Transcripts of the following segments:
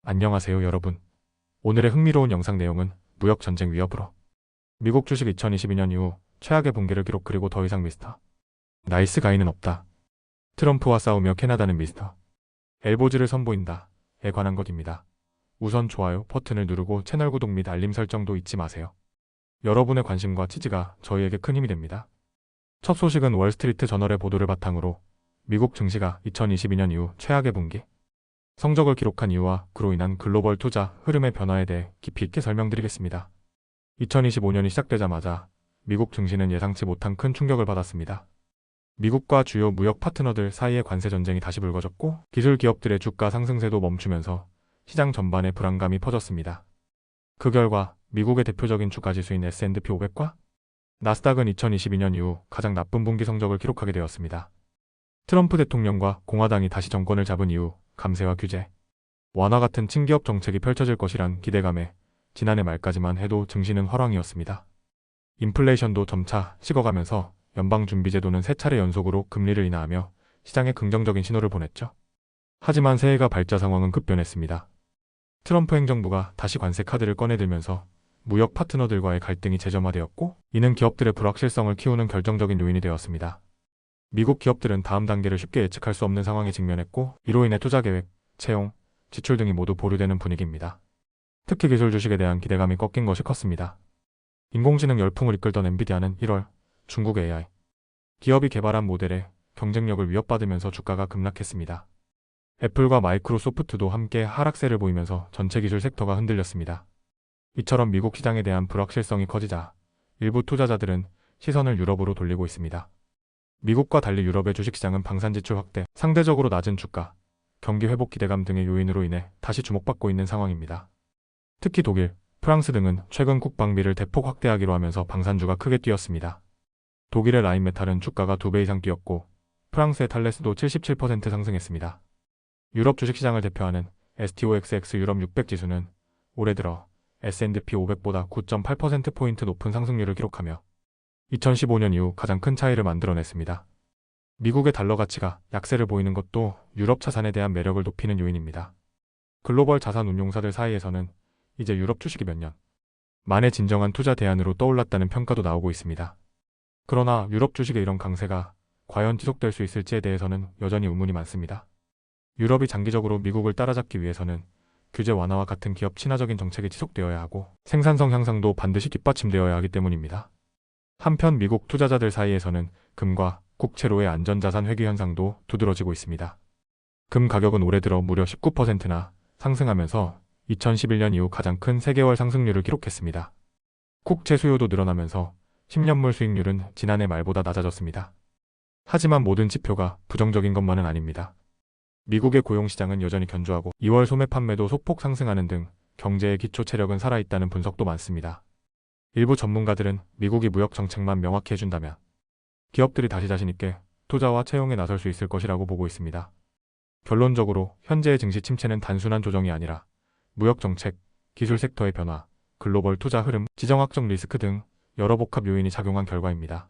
안녕하세요 여러분. 오늘의 흥미로운 영상 내용은 무역전쟁 위협으로 미국 주식 2022년 이후 최악의 분기를 기록 그리고 더 이상 미스터 나이스 가이는 없다. 트럼프와 싸우며 캐나다는 미스터 엘보즈를 선보인다에 관한 것입니다. 우선 좋아요 버튼을 누르고 채널 구독 및 알림 설정도 잊지 마세요. 여러분의 관심과 지지가 저희에게 큰 힘이 됩니다. 첫 소식은 월스트리트 저널의 보도를 바탕으로 미국 증시가 2022년 이후 최악의 분기 성적을 기록한 이유와 그로 인한 글로벌 투자 흐름의 변화에 대해 깊이 있게 설명드리겠습니다. 2025년이 시작되자마자 미국 증시는 예상치 못한 큰 충격을 받았습니다. 미국과 주요 무역 파트너들 사이의 관세 전쟁이 다시 불거졌고 기술 기업들의 주가 상승세도 멈추면서 시장 전반에 불안감이 퍼졌습니다. 그 결과 미국의 대표적인 주가 지수인 S&P 500과 나스닥은 2022년 이후 가장 나쁜 분기 성적을 기록하게 되었습니다. 트럼프 대통령과 공화당이 다시 정권을 잡은 이후 감세와 규제, 완화 같은 친기업 정책이 펼쳐질 것이란 기대감에 지난해 말까지만 해도 증시는 화랑이었습니다. 인플레이션도 점차 식어가면서 연방준비제도는 세 차례 연속으로 금리를 인하하며 시장에 긍정적인 신호를 보냈죠. 하지만 새해가 밝자 상황은 급변했습니다. 트럼프 행정부가 다시 관세 카드를 꺼내들면서 무역 파트너들과의 갈등이 재점화되었고 이는 기업들의 불확실성을 키우는 결정적인 요인이 되었습니다. 미국 기업들은 다음 단계를 쉽게 예측할 수 없는 상황에 직면했고 이로 인해 투자 계획, 채용, 지출 등이 모두 보류되는 분위기입니다. 특히 기술 주식에 대한 기대감이 꺾인 것이 컸습니다. 인공지능 열풍을 이끌던 엔비디아는 1월 중국 AI 기업이 개발한 모델의 경쟁력을 위협받으면서 주가가 급락했습니다. 애플과 마이크로소프트도 함께 하락세를 보이면서 전체 기술 섹터가 흔들렸습니다. 이처럼 미국 시장에 대한 불확실성이 커지자 일부 투자자들은 시선을 유럽으로 돌리고 있습니다. 미국과 달리 유럽의 주식시장은 방산 지출 확대, 상대적으로 낮은 주가, 경기 회복 기대감 등의 요인으로 인해 다시 주목받고 있는 상황입니다. 특히 독일, 프랑스 등은 최근 국방비를 대폭 확대하기로 하면서 방산주가 크게 뛰었습니다. 독일의 라인메탈은 주가가 2배 이상 뛰었고 프랑스의 탈레스도 77% 상승했습니다. 유럽 주식시장을 대표하는 STOXX 유럽 600 지수는 올해 들어 S&P 500보다 9.8%포인트 높은 상승률을 기록하며 2015년 이후 가장 큰 차이를 만들어냈습니다. 미국의 달러 가치가 약세를 보이는 것도 유럽 자산에 대한 매력을 높이는 요인입니다. 글로벌 자산 운용사들 사이에서는 이제 유럽 주식이 몇 년 만에 진정한 투자 대안으로 떠올랐다는 평가도 나오고 있습니다. 그러나 유럽 주식의 이런 강세가 과연 지속될 수 있을지에 대해서는 여전히 의문이 많습니다. 유럽이 장기적으로 미국을 따라잡기 위해서는 규제 완화와 같은 기업 친화적인 정책이 지속되어야 하고 생산성 향상도 반드시 뒷받침되어야 하기 때문입니다. 한편 미국 투자자들 사이에서는 금과 국채로의 안전자산 회귀 현상도 두드러지고 있습니다. 금 가격은 올해 들어 무려 19%나 상승하면서 2011년 이후 가장 큰 3개월 상승률을 기록했습니다. 국채 수요도 늘어나면서 10년물 수익률은 지난해 말보다 낮아졌습니다. 하지만 모든 지표가 부정적인 것만은 아닙니다. 미국의 고용시장은 여전히 견조하고 2월 소매 판매도 소폭 상승하는 등 경제의 기초 체력은 살아있다는 분석도 많습니다. 일부 전문가들은 미국이 무역 정책만 명확히 해준다면 기업들이 다시 자신있게 투자와 채용에 나설 수 있을 것이라고 보고 있습니다. 결론적으로 현재의 증시 침체는 단순한 조정이 아니라 무역 정책, 기술 섹터의 변화, 글로벌 투자 흐름, 지정학적 리스크 등 여러 복합 요인이 작용한 결과입니다.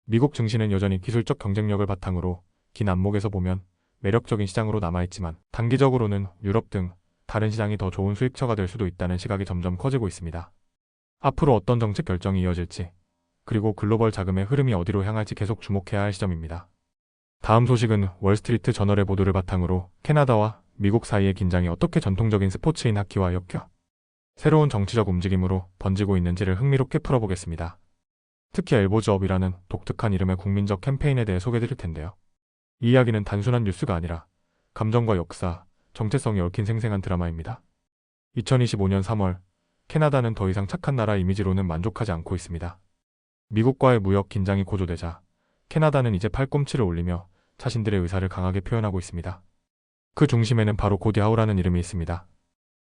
미국 증시는 여전히 기술적 경쟁력을 바탕으로 긴 안목에서 보면 매력적인 시장으로 남아있지만 단기적으로는 유럽 등 다른 시장이 더 좋은 수익처가 될 수도 있다는 시각이 점점 커지고 있습니다. 앞으로 어떤 정책 결정이 이어질지, 그리고 글로벌 자금의 흐름이 어디로 향할지 계속 주목해야 할 시점입니다. 다음 소식은 월스트리트 저널의 보도를 바탕으로 캐나다와 미국 사이의 긴장이 어떻게 전통적인 스포츠인 하키와 엮여 새로운 정치적 움직임으로 번지고 있는지를 흥미롭게 풀어보겠습니다. 특히 엘보즈업이라는 독특한 이름의 국민적 캠페인에 대해 소개드릴 텐데요. 이 이야기는 단순한 뉴스가 아니라 감정과 역사, 정체성이 얽힌 생생한 드라마입니다. 2025년 3월 캐나다는 더 이상 착한 나라 이미지로는 만족하지 않고 있습니다. 미국과의 무역 긴장이 고조되자 캐나다는 이제 팔꿈치를 올리며 자신들의 의사를 강하게 표현하고 있습니다. 그 중심에는 바로 고디 하우라는 이름이 있습니다.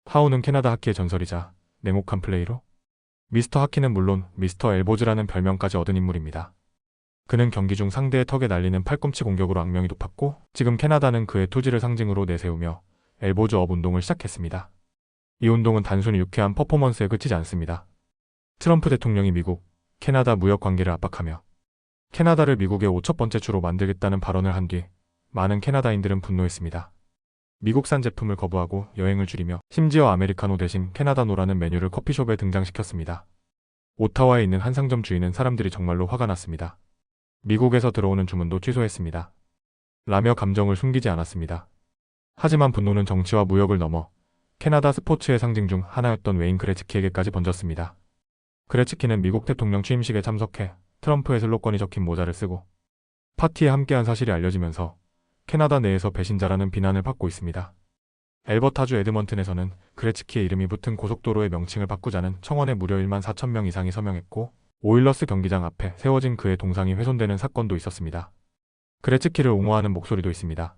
하우는 캐나다 하키의 전설이자 냉혹한 플레이로 미스터 하키는 물론 미스터 엘보즈라는 별명까지 얻은 인물입니다. 그는 경기 중 상대의 턱에 날리는 팔꿈치 공격으로 악명이 높았고 지금 캐나다는 그의 투지를 상징으로 내세우며 엘보즈업 운동을 시작했습니다. 이 운동은 단순히 유쾌한 퍼포먼스에 그치지 않습니다. 트럼프 대통령이 미국, 캐나다 무역 관계를 압박하며 캐나다를 미국의 5첫 번째 주로 만들겠다는 발언을 한 뒤 많은 캐나다인들은 분노했습니다. 미국산 제품을 거부하고 여행을 줄이며 심지어 아메리카노 대신 캐나다노라는 메뉴를 커피숍에 등장시켰습니다. 오타와에 있는 한 상점 주인은 사람들이 정말로 화가 났습니다. 미국에서 들어오는 주문도 취소했습니다. 라며 감정을 숨기지 않았습니다. 하지만 분노는 정치와 무역을 넘어 캐나다 스포츠의 상징 중 하나였던 웨인 그레츠키에게까지 번졌습니다. 그레츠키는 미국 대통령 취임식에 참석해 트럼프의 슬로건이 적힌 모자를 쓰고 파티에 함께한 사실이 알려지면서 캐나다 내에서 배신자라는 비난을 받고 있습니다. 엘버타주 에드먼튼에서는 그레츠키의 이름이 붙은 고속도로의 명칭을 바꾸자는 청원에 무려 1만 4천 명 이상이 서명했고 오일러스 경기장 앞에 세워진 그의 동상이 훼손되는 사건도 있었습니다. 그레츠키를 옹호하는 목소리도 있습니다.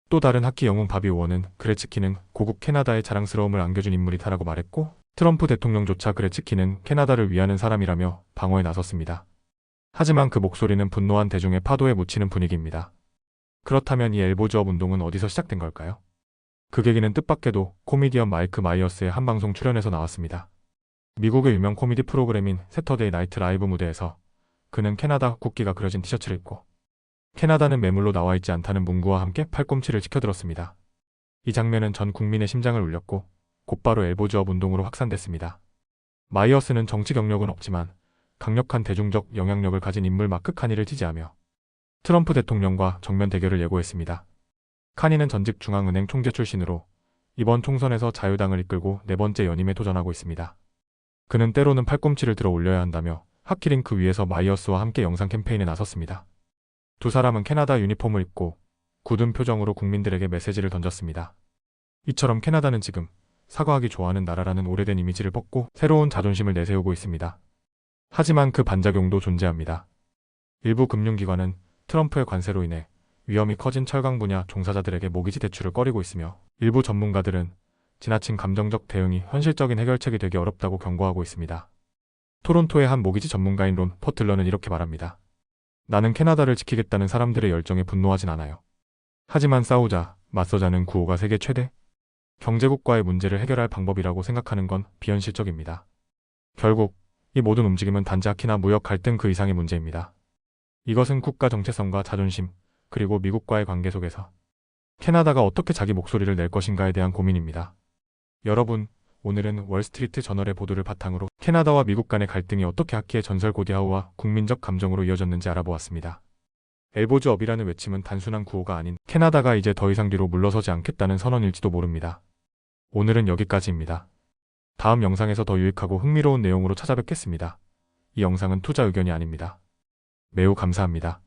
또 다른 하키 영웅 바비 오어는 그레츠키는 고국 캐나다의 자랑스러움을 안겨준 인물이다라고 말했고 트럼프 대통령조차 그레츠키는 캐나다를 위하는 사람이라며 방어에 나섰습니다. 하지만 그 목소리는 분노한 대중의 파도에 묻히는 분위기입니다. 그렇다면 이 엘보즈업 운동은 어디서 시작된 걸까요? 그 계기는 뜻밖에도 코미디언 마이크 마이어스의 한 방송 출연에서 나왔습니다. 미국의 유명 코미디 프로그램인 세터데이 나이트 라이브 무대에서 그는 캐나다 국기가 그려진 티셔츠를 입고 캐나다는 매물로 나와 있지 않다는 문구와 함께 팔꿈치를 치켜들었습니다. 이 장면은 전 국민의 심장을 울렸고 곧바로 엘보즈업 운동으로 확산됐습니다. 마이어스는 정치 경력은 없지만 강력한 대중적 영향력을 가진 인물 마크 카니를 지지하며 트럼프 대통령과 정면 대결을 예고했습니다. 카니는 전직 중앙은행 총재 출신으로 이번 총선에서 자유당을 이끌고 네 번째 연임에 도전하고 있습니다. 그는 때로는 팔꿈치를 들어 올려야 한다며 하키링크 위에서 마이어스와 함께 영상 캠페인에 나섰습니다. 두 사람은 캐나다 유니폼을 입고 굳은 표정으로 국민들에게 메시지를 던졌습니다. 이처럼 캐나다는 지금 사과하기 좋아하는 나라라는 오래된 이미지를 벗고 새로운 자존심을 내세우고 있습니다. 하지만 그 반작용도 존재합니다. 일부 금융기관은 트럼프의 관세로 인해 위험이 커진 철강 분야 종사자들에게 모기지 대출을 꺼리고 있으며 일부 전문가들은 지나친 감정적 대응이 현실적인 해결책이 되기 어렵다고 경고하고 있습니다. 토론토의 한 모기지 전문가인 론 퍼틀러는 이렇게 말합니다. 나는 캐나다를 지키겠다는 사람들의 열정에 분노하진 않아요. 하지만 싸우자, 맞서자는 구호가 세계 최대 경제국과의 문제를 해결할 방법이라고 생각하는 건 비현실적입니다. 결국 이 모든 움직임은 단지 하키나 무역 갈등 그 이상의 문제입니다. 이것은 국가 정체성과 자존심, 그리고 미국과의 관계 속에서 캐나다가 어떻게 자기 목소리를 낼 것인가에 대한 고민입니다. 여러분, 오늘은 월스트리트 저널의 보도를 바탕으로 캐나다와 미국 간의 갈등이 어떻게 하키의 전설 고디하우와 국민적 감정으로 이어졌는지 알아보았습니다. 엘보즈업이라는 외침은 단순한 구호가 아닌 캐나다가 이제 더 이상 뒤로 물러서지 않겠다는 선언일지도 모릅니다. 오늘은 여기까지입니다. 다음 영상에서 더 유익하고 흥미로운 내용으로 찾아뵙겠습니다. 이 영상은 투자 의견이 아닙니다. 매우 감사합니다.